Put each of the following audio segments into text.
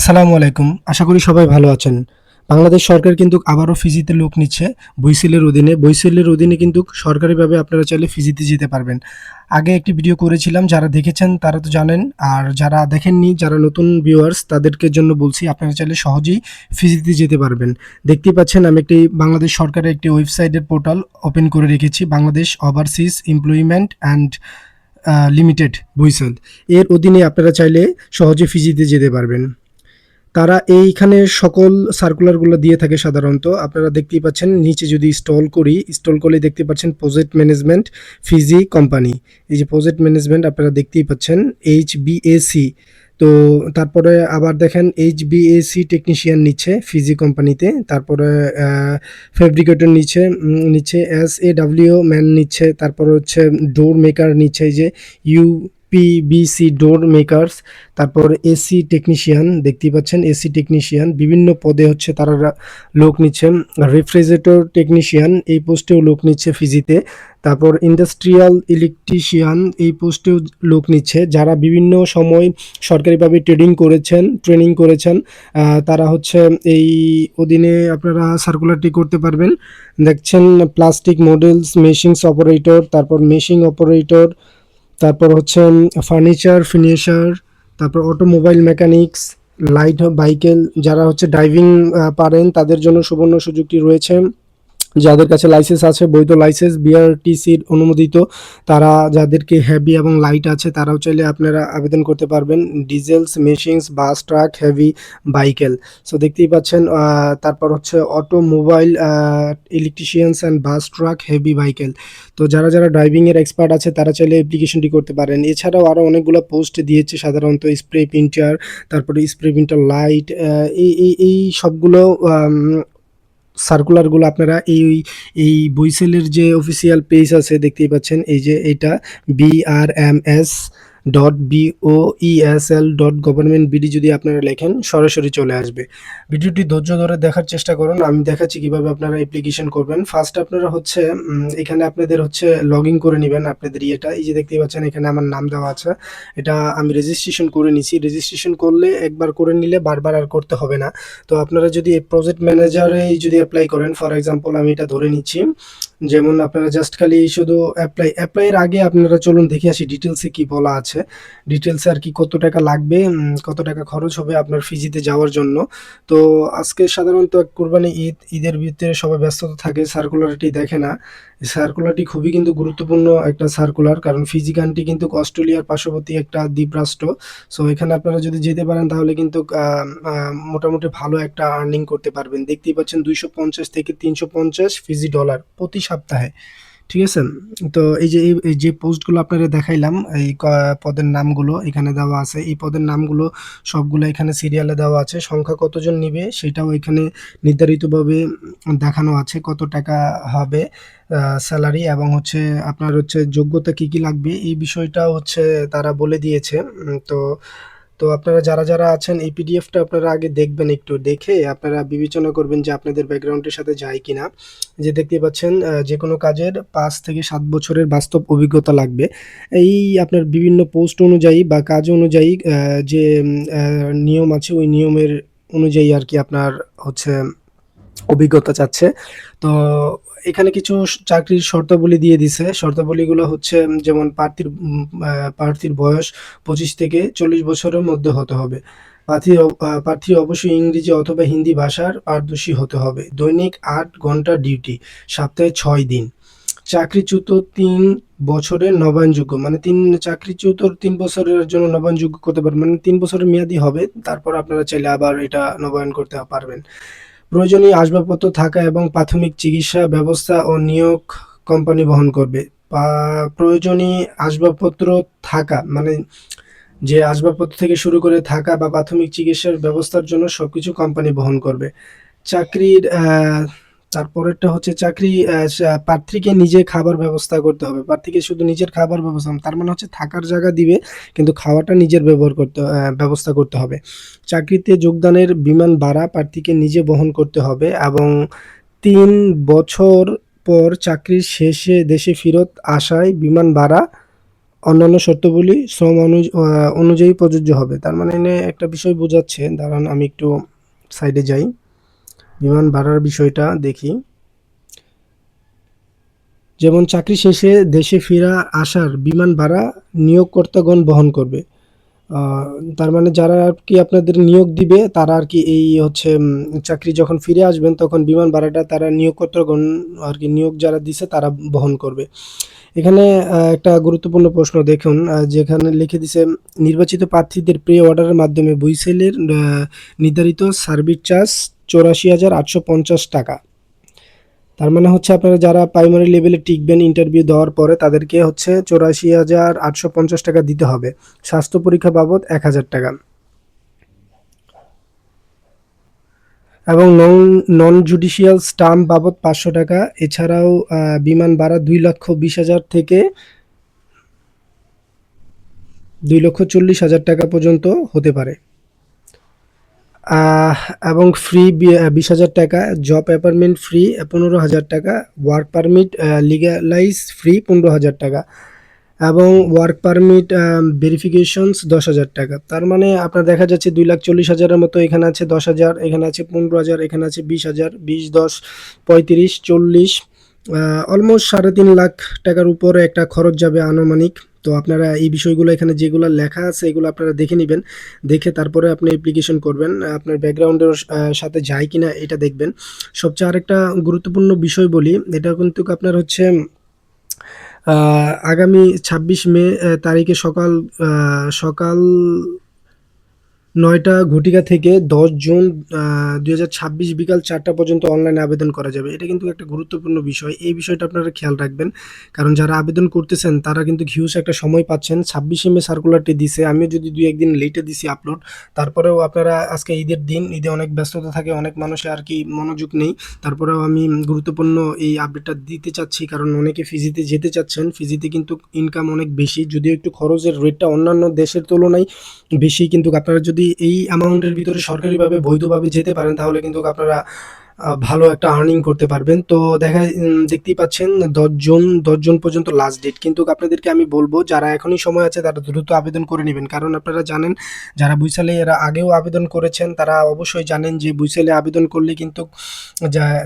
আসসালামু আলাইকুম। আশা করি সবাই ভালো আছেন। বাংলাদেশ সরকার কিন্তু আবারও ফিজিতে লোক নিচ্ছে বইসেলের অধীনে। বইসেলের অধীনে কিন্তু সরকারিভাবে আপনারা চাইলে ফিজিতে যেতে পারবেন। আগে একটি ভিডিও করেছিলাম, যারা দেখেছেন তারা তো জানেন। আর যারা দেখেননি, যারা নতুন ভিউয়ার্স তাদেরকে জন্য বলছি, আপনারা চাইলে সহজেই ফিজিতে যেতে পারবেন। দেখতেই পাচ্ছেন আমি একটি বাংলাদেশ সরকারের একটি ওয়েবসাইটের পোর্টাল ওপেন করে রেখেছি, Bangladesh overseas employment and limited বইসেল। এর অধীনে আপনারা চাইলে সহজে ফিজিতে যেতে পারবেন। তারা এইখানে সকল সার্কুলারগুলো দিয়ে থাকে সাধারণত। আপনারা দেখতেই পাচ্ছেন নিচে যদি স্টল করলে দেখতে পাচ্ছেন প্রজেক্ট ম্যানেজমেন্ট ফিজি কোম্পানি। এই যে প্রজেক্ট ম্যানেজমেন্ট আপনারা দেখতেই পাচ্ছেন HBAC। তো তারপরে আবার দেখেন HBAC টেকনিশিয়ান নিচ্ছে ফিজি কোম্পানিতে। তারপরে ফেব্রিকেটর নিচ্ছে SAW ম্যান নিচ্ছে। তারপরে হচ্ছে ডোর মেকার নিচ্ছে, এই যে UPBC ডোর মেকার্স। তারপর এসি টেকনিশিয়ান দেখতেই পাচ্ছেন, এসি টেকনিশিয়ান বিভিন্ন পদে হচ্ছে তারা লোক নিচ্ছেন। রেফ্রিজারেটর টেকনিশিয়ান এই পোস্টেও লোক নিচ্ছে ফিজিতে। তারপর ইন্ডাস্ট্রিয়াল ইলেকট্রিশিয়ান এই পোস্টেও লোক নিচ্ছে, যারা বিভিন্ন সময় সরকারিভাবে ট্রেনিং করেছেন। তারা হচ্ছে এই অধীনে আপনারা সার্কুলারটি করতে পারবেন। দেখছেন প্লাস্টিক মডেলস মেশিংস অপারেটর, তারপর মেশিং অপারেটর, তারপর হচ্ছে ফার্নিচার ফিনিশার, তারপর অটোমোবাইল মেকানিক্স, লাইট বাইকেল। যারা হচ্ছে ড্রাইভিং পারেন তাদের জন্য সুবর্ণ সুযোগটি রয়েছে। যাদের কাছে লাইসেন্স আছে, বৈধ লাইসেন্স বিআরটিসির অনুমোদিত, তারা যাদেরকে হেভি এবং লাইট আছে তারাও চাইলে আপনারা আবেদন করতে পারবেন। Diesels machines bus truck heavy vehicle. So দেখতেই পাচ্ছেন। তারপর হচ্ছে automobile electricians and bus truck heavy vehicle. তো যারা যারা ড্রাইভিংয়ের এক্সপার্ট আছে তারা চাইলে অ্যাপ্লিকেশনটি করতে পারেন। এছাড়াও আরও অনেকগুলো পোস্ট দিয়েছে সাধারণত স্প্রে প্রিন্টার, তারপরে স্প্রে প্রিন্টার লাইট, এই সবগুলো সার্কুলারগুলো আপনারা এই বইসেলের যে অফিসিয়াল পেজ আছে দেখতেই পাচ্ছেন, এই যে এটা brms.boesl.government.bd যদি আপনারা লেখেন সরাসরি চলে আসবে। ভিডিওটি ধৈর্য ধরে দেখার চেষ্টা করুন, আমি দেখাচ্ছি কিভাবে আপনারা অ্যাপ্লিকেশন করবেন। ফার্স্ট আপনারা হচ্ছে এখানে আপনাদের হচ্ছে লগ ইন করে নেবেন আপনাদের ইয়েটা। এই যে দেখতেই পাচ্ছেন এখানে আমার নাম দেওয়া আছে, এটা আমি রেজিস্ট্রেশন করে নিছি। রেজিস্ট্রেশন করলে একবার করে নিলে বারবার আর করতে হবে না। তো আপনারা যদি এই প্রজেক্ট ম্যানেজারে যদি অ্যাপ্লাই করেন, ফর এক্সাম্পল আমি এটা ধরে নিচ্ছি, যেমন আপনারা জাস্ট খালি শুধু অ্যাপ্লাইয়ের আগে আপনারা চলুন দেখে আসি ডিটেলসে কি বলা আছে। ডিটেলসে আর কি কত টাকা লাগবে, কত টাকা খরচ হবে আপনার ফিজিতে যাওয়ার জন্য। তো আজকে সাধারণত ঈদের ভিতরে সবাই ব্যস্ততা থাকে, সার্কুলারটি দেখে না। সার্কুলারটি খুবই কিন্তু গুরুত্বপূর্ণ একটা সার্কুলার, কারণ ফিজি কান্ট্রি কিন্তু অস্ট্রেলিয়ার পার্শ্ববর্তী একটা দ্বীপরাষ্ট্র। সো এখানে আপনারা যদি যেতে পারেন তাহলে কিন্তু মোটামুটি ভালো একটা আর্নিং করতে পারবেন। দেখতেই পাচ্ছেন 250 থেকে 350 ফিজি ডলার প্রতি সপ্তাহে। ঠিক আছে? তো এই যে পোস্টগুলো আপনাদের দেখাইলাম, এই পদের নামগুলো এখানে দেওয়া আছে। এই পদের নামগুলো সবগুলো এখানে সিরিয়ালে দেওয়া আছে। সংখ্যা কতজন নিবে সেটাও এখানে নির্ধারিতভাবে দেখানো আছে। কত টাকা হবে স্যালারি, এবং হচ্ছে আপনার হচ্ছে যোগ্যতা কি লাগবে এই বিষয়টা হচ্ছে তারা বলে দিয়েছে। তো তো আপনারা যারা যারা আছেন এই পিডিএফটা আপনারা আগে দেখবেন, একটু দেখে আপনারা বিবেচনা করবেন যে আপনাদের ব্যাকগ্রাউন্ডের সাথে যায় কিনা। যে দেখতেই পাচ্ছেন যে কোনো কাজের 5 থেকে 7 বছরের বাস্তব অভিজ্ঞতা লাগবে। এই আপনার বিভিন্ন পোস্ট অনুযায়ী বা কাজ অনুযায়ী যে নিয়ম আছে ওই নিয়মের অনুযায়ী আর কি আপনার হচ্ছে অভিজ্ঞতা চাচ্ছে। তো এখানে কিছু চাকরির শর্তাবলী দিয়ে দিছে। শর্তাবলীগুলো হচ্ছে যেমন প্রার্থীর বয়স 25 থেকে 40 বছরের মধ্যে হতে হবে। প্রার্থী অবশ্যই ইংরেজি অথবা হিন্দি ভাষার পারদর্শী হতে হবে। দৈনিক 8 ঘন্টা ডিউটি, সপ্তাহে 6 দিন। চাকরিচ্যুত 3 বছরের নবায়নযোগ্য, মানে চাকরিচ্যুত 3 বছরের জন্য নবায়নযোগ্য করতে পারবেন, মানে 3 বছরের মেয়াদি হবে, তারপর আপনারা চাইলে আবার এটা নবায়ন করতে পারবেন। প্রয়োজনীয় আসবাবপত্র থাকা এবং প্রাথমিক চিকিৎসা ব্যবস্থা ও নিয়োগ কোম্পানি বহন করবে। প্রয়োজনীয় আসবাবপত্র থাকা মানে যে আসবাবপত্র থেকে শুরু করে থাকা বা প্রাথমিক চিকিৎসার ব্যবস্থার জন্য সবকিছু কোম্পানি বহন করবে। চাকরির তারপরেরটা হচ্ছে প্রার্থীকে নিজে খাবার ব্যবস্থা করতে হবে। প্রার্থীকে শুধু নিজের খাবার ব্যবস্থা, তার মানে হচ্ছে থাকার জায়গা দিবে কিন্তু খাওয়াটা নিজের ব্যবস্থা করতে হবে। চাকরিতে যোগদানের বিমান ভাড়া প্রার্থীকে নিজে বহন করতে হবে, এবং 3 বছর পর চাকরির শেষে দেশে ফেরত আসায় বিমান ভাড়া অন্যান্য শর্তাবলী শ্রম অনুযায়ী প্রযোজ্য হবে। তার মানে এখানে একটা বিষয় বোঝাচ্ছে, দাঁড়ান আমি একটু সাইডে যাই, বিমান ভাড়ার বিষয়টা দেখি। যেমন চাকরি শেষে দেশে ফেরা আসার বিমান ভাড়া নিয়োগকর্তাগণ বহন করবে। তার মানে যারা আর কি আপনাদের নিয়োগ দিবে তারা আর কি এই হচ্ছে চাকরি যখন ফিরে আসবেন তখন বিমান ভাড়াটা তারা নিয়োগকর্তাগণ আর কি নিয়োগ যারা দিছে তারা বহন করবে। এখানে একটা গুরুত্বপূর্ণ প্রশ্ন দেখুন, যেখানে লিখে দিছে নির্বাচিত প্রার্থীদের প্রি অর্ডারের মাধ্যমে বুইসেলের নির্ধারিত সার্ভিস চার্জ ৮৪,৮৫০ টাকা। তার মানে হচ্ছে আপনারা যারা প্রাইমারি লেভেলে টিকবেন ইন্টারভিউ দেওয়ার পরে তাদেরকে হচ্ছে ৮৪,৮৫০ টাকা দিতে হবে। স্বাস্থ্য পরীক্ষা বাবদ ১,০০০ টাকা এবং নন জুডিশিয়াল স্টাম্প বাবদ ৫০০ টাকা। এছাড়াও বিমান ভাড়া ২,২০,০০০ থেকে ২,৪০,০০০ টাকা পর্যন্ত হতে পারে। এবং ফ্রি ২০,০০০ টাকা, জব অ্যাপয়েন্টমেন্ট ফ্রি ১৫,০০০ টাকা, ওয়ার্ক পারমিট লিগ্যালাইজ ফ্রি ১৫,০০০ টাকা এবং ওয়ার্ক পারমিট ভেরিফিকেশনস ১০,০০০ টাকা। তার মানে আপনার দেখা যাচ্ছে ২,৪০,০০০ মতো এখানে আছে, ১০,০০০, এখানে আছে ১৫,০০০, এখানে আছে ২০,০০০, ২০, ১০, ৩৫, ৪০, অলমোস্ট ৩.৫ লাখ টাকার উপরে একটা খরচ যাবে আনুমানিক। তো আপনারা এই বিষয়গুলো এখানে যেগুলো লেখা আছে এগুলো আপনারা দেখে নেবেন, দেখে তারপরে আপনি অ্যাপ্লিকেশন করবেন। আপনার ব্যাকগ্রাউন্ডের সাথে যায় কিনা এটা দেখবেন। সবচেয়ে আরেকটা গুরুত্বপূর্ণ বিষয় বলি, এটা কিন্তু আপনার হচ্ছে আগামী ২৬ মে তারিখে সকাল ৯টা ঘটিকা থেকে ১০ জুন ২০২৬ বিকাল ৪টা পর্যন্ত অনলাইনে আবেদন করা যাবে। এটা কিন্তু একটা গুরুত্বপূর্ণ বিষয়। এই বিষয়টা আপনারা খেয়াল রাখবেন। কারণ যারা আবেদন করতেছেন তারা কিন্তু হিউজ একটা সময় পাচ্ছেন। ২৬শে মে সার্কুলারটি দিছে। আমিও যদি ২-১ দিন লেটে দিছি আপলোড। তারপরেও আপনারা আজকে ঈদের দিন, ঈদে অনেক ব্যস্ততা থাকে, অনেক মানুষের আর কি মনোযোগ নেই। তারপরেও আমি গুরুত্বপূর্ণ এই আপডেটটা দিতে চাচ্ছি কারণ অনেকে ফিজিতে যেতে চাচ্ছেন। ফিজিতে কিন্তু ইনকাম অনেক বেশি। যদিও একটু খরচের রেটটা অন্যান্য দেশের তুলনায় বেশি, কিন্তু আপনারা যদি এই অ্যামাউন্টের ভিতরে সরকারিভাবে বৈধভাবে যেতে পারেন তাহলে কিন্তু আপনারা ভালো একটা আর্নিং করতে পারবেন। তো দেখতেই পাচ্ছেন ১০ জন পর্যন্ত লাস্ট ডেট। কিন্তু আপনাদেরকে আমি বলব যারা এখনই সময় আছে তারা দ্রুত আবেদন করে নেবেন। কারণ আপনারা জানেন যারা বুইসালে এরা আগেও আবেদন করেছেন তারা অবশ্যই জানেন যে বুইসালে আবেদন করলে কিন্তু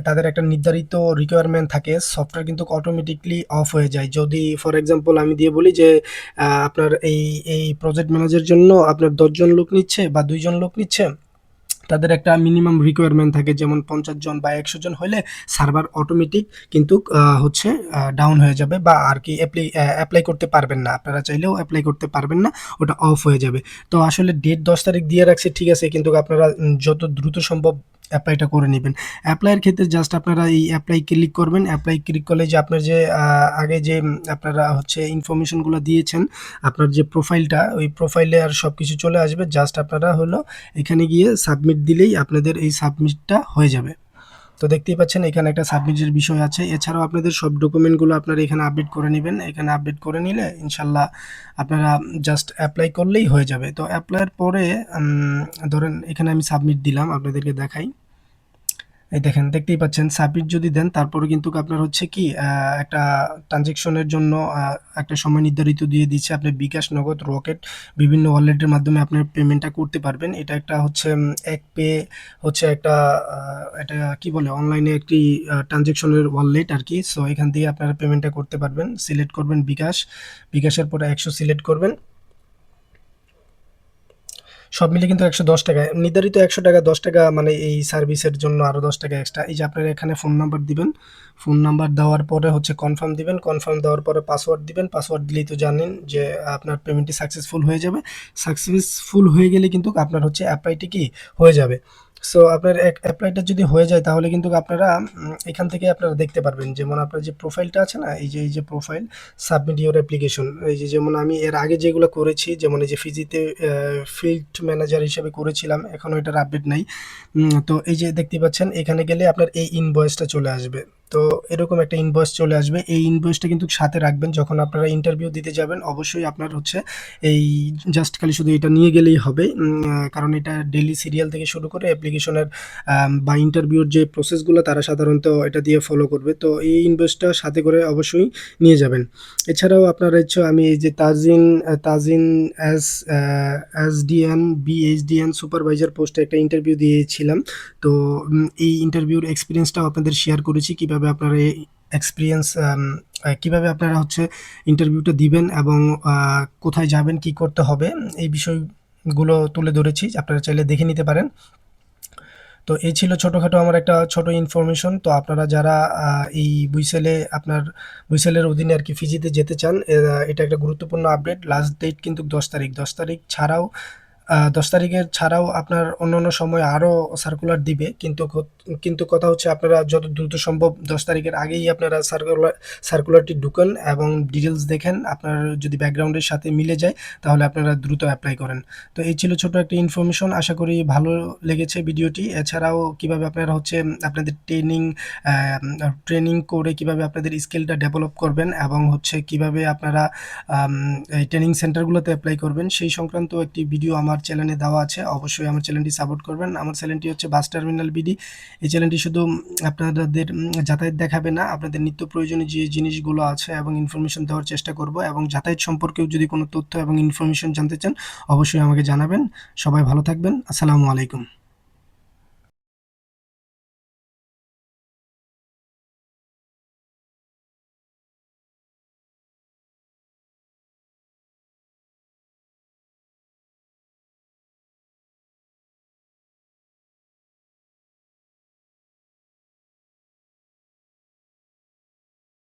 তাদের একটা নির্ধারিত রিকোয়ারমেন্ট থাকে, সফটওয়্যার কিন্তু অটোমেটিকলি অফ হয়ে যায়। যদি ফর এক্সাম্পল আমি দিয়ে বলি যে আপনার এই প্রজেক্ট ম্যানেজারের জন্য আপনার ১০ জন লোক নিচ্ছে বা ২ জন লোক নিচ্ছে, তাদের একটা মিনিমাম রিকোয়ারমেন্ট থাকে, যেমন ৫০ জন বা ১০০ জন হলে সার্ভার অটোমেটিক কিন্তু হচ্ছে ডাউন হয়ে যাবে বা আর কি অ্যাপ্লাই করতে পারবেন না। আপনারা চাইলেও অ্যাপ্লাই করতে পারবেন না, ওটা অফ হয়ে যাবে। তো আসলে ডেট ১০ তারিখ দিয়ে রাখছে ঠিক আছে, কিন্তু আপনারা যত দ্রুত সম্ভব অ্যাপ্লাইটা করে নেবেন। অ্যাপ্লাইয়ের ক্ষেত্রে জাস্ট আপনারা এই অ্যাপ্লাই ক্লিক করবেন। অ্যাপ্লাই ক্লিক করলে যে আপনার যে আগে যে আপনারা হচ্ছে ইনফরমেশনগুলো দিয়েছেন, আপনার যে প্রোফাইলটা, ওই প্রোফাইলে আর সব কিছু চলে আসবে। জাস্ট আপনারা হলো এখানে গিয়ে সাবমিট দিলেই আপনাদের এই সাবমিটটা হয়ে যাবে। তো দেখতেই পাচ্ছেন এখানে একটা সাবমিটের বিষয় আছে। এছাড়াও আপনাদের সব ডকুমেন্টগুলো আপনারা এখানে আপডেট করে নেবেন। এখানে আপডেট করে নিলে ইনশাল্লাহ আপনারা জাস্ট অ্যাপ্লাই করলেই হয়ে যাবে। তো অ্যাপ্লাইয়ের পরে ধরেন এখানে আমি সাবমিট দিলাম, আপনাদেরকে দেখাই। এই দেখেন, দেখতেই পাচ্ছেন সাবমিট যদি দেন তারপরে কিন্তু আপনার হচ্ছে কি একটা ট্রানজেকশনের জন্য একটা সময় নির্ধারিত দিয়ে দিচ্ছে। আপনি বিকাশ, নগদ, রকেট বিভিন্ন ওয়ালেটের মাধ্যমে আপনার পেমেন্টটা করতে পারবেন। এটা একটা হচ্ছে এক পে হচ্ছে একটা এটা কি বলে অনলাইনে একটি ট্রানজেকশনের ওয়ালেট আর কি। সো এখান থেকে আপনারা পেমেন্টটা করতে পারবেন। সিলেক্ট করবেন বিকাশ, বিকাশের পরে ১০০ সিলেক্ট করবেন। সব মিলে কিন্তু ১১০ টাকা নির্ধারিত, ১০০ টাকা ১০ টাকা মানে এই সার্ভিসের জন্য আরও ১০ টাকা এক্সট্রা। এই যে আপনারা এখানে ফোন নাম্বার দিবেন, ফোন নাম্বার দেওয়ার পরে হচ্ছে কনফার্ম দিবেন, কনফার্ম দেওয়ার পরে পাসওয়ার্ড দিবেন। পাসওয়ার্ড দিলেই তো জানেন যে আপনার পেমেন্টটি সাকসেসফুল হয়ে যাবে। সাকসেসফুল হয়ে গেলে কিন্তু আপনার হচ্ছে অ্যাপ্লাইটি কি হয়ে যাবে। সো আপনার অ্যাপ্লাইটা যদি হয়ে যায় তাহলে কিন্তু আপনারা এখান থেকে আপনারা দেখতে পারবেন, যেমন আপনার যে প্রোফাইলটা আছে না, এই যে প্রোফাইল, সাবমিট ইউর অ্যাপ্লিকেশন। এই যে যেমন আমি এর আগে যেগুলো করেছি, যেমন এই যে ফিজিতে ফিল্ড ম্যানেজার হিসেবে করেছিলাম, এখনও এটার আপডেট নাই। তো এই যে দেখতে পাচ্ছেন এখানে গেলে আপনার এই ইনভয়েসটা চলে আসবে। তো এরকম একটা ইনভয়েস চলে আসবে। এই ইনভয়েসটা কিন্তু সাথে রাখবেন যখন আপনারা ইন্টারভিউ দিতে যাবেন। অবশ্যই আপনার হচ্ছে এই জাস্ট খালি শুধু এটা নিয়ে গেলেই হবে। কারণ এটা ডেইলি সিরিয়াল থেকে শুরু করে অ্যাপ্লিকেশনের বা ইন্টারভিউর যে প্রসেসগুলো তারা সাধারণত এটা দিয়ে ফলো করবে। তো এই ইনভয়েসটা সাথে করে অবশ্যই নিয়ে যাবেন। এছাড়াও আপনার হচ্ছে আমি এই যে তাজিন অ্যাজ এসডিএন বিএইচডিএন সুপারভাইজার পোস্টে একটা ইন্টারভিউ দিয়েছিলাম। তো এই ইন্টারভিউর এক্সপিরিয়েন্সটাও আপনাদের শেয়ার করেছি কিভাবে আপনারা এই এক্সপিরিয়েন্স কিভাবে আপনারা হচ্ছে ইন্টারভিউটা দিবেন এবং কোথায় যাবেন, কি করতে হবে, এই বিষয়গুলো তুলে ধরেছি। আপনারা চাইলে দেখে নিতে পারেন। তো এই ছিল ছোটোখাটো আমার একটা ছোট ইনফরমেশন। তো আপনারা যারা এই বুইসেলের অধীনে আর কি ফিজিতে যেতে চান, এটা একটা গুরুত্বপূর্ণ আপডেট। লাস্ট ডেট কিন্তু 10 তারিখ। 10 তারিখ ছাড়াও 10 তারিখের ছাড়াও আপনার অন্যান্য সময় আরও সার্কুলার দিবে, কিন্তু কথা হচ্ছে আপনারা যত দ্রুত সম্ভব 10 তারিখের আগেই আপনারা সার্কুলারটি ঢুকেন এবং ডিটেলস দেখেন। আপনার যদি ব্যাকগ্রাউন্ডের সাথে মিলে যায় তাহলে আপনারা দ্রুত অ্যাপ্লাই করেন। তো এই ছিল ছোট একটা ইনফরমেশন। আশা করি ভালো লেগেছে ভিডিওটি। এছাড়াও কিভাবে আপনারা হচ্ছে আপনাদের ট্রেনিং করে কিভাবে আপনাদের স্কিলটা ডেভেলপ করবেন এবং হচ্ছে কিভাবে আপনারা এই ট্রেনিং সেন্টারগুলোতে অ্যাপ্লাই করবেন সেই সংক্রান্ত একটি ভিডিও আমার চ্যানেলে দেওয়া আছে। অবশ্যই আমার চ্যানেলটি সাপোর্ট করবেন। আমার চ্যানেলটি হচ্ছে বাস টার্মিনাল বিডি। এই চ্যানেলটি শুধু আপনাদের যাতায়াত দেখাবে না, আপনাদের নিত্য প্রয়োজনীয় যে জিনিসগুলো আছে এবং ইনফরমেশন দেওয়ার চেষ্টা করব। এবং যাতায়াত সম্পর্কেও যদি কোনো তথ্য এবং ইনফরমেশন জানতে চান অবশ্যই আমাকে জানাবেন। সবাই ভালো থাকবেন। আসসালামু আলাইকুম।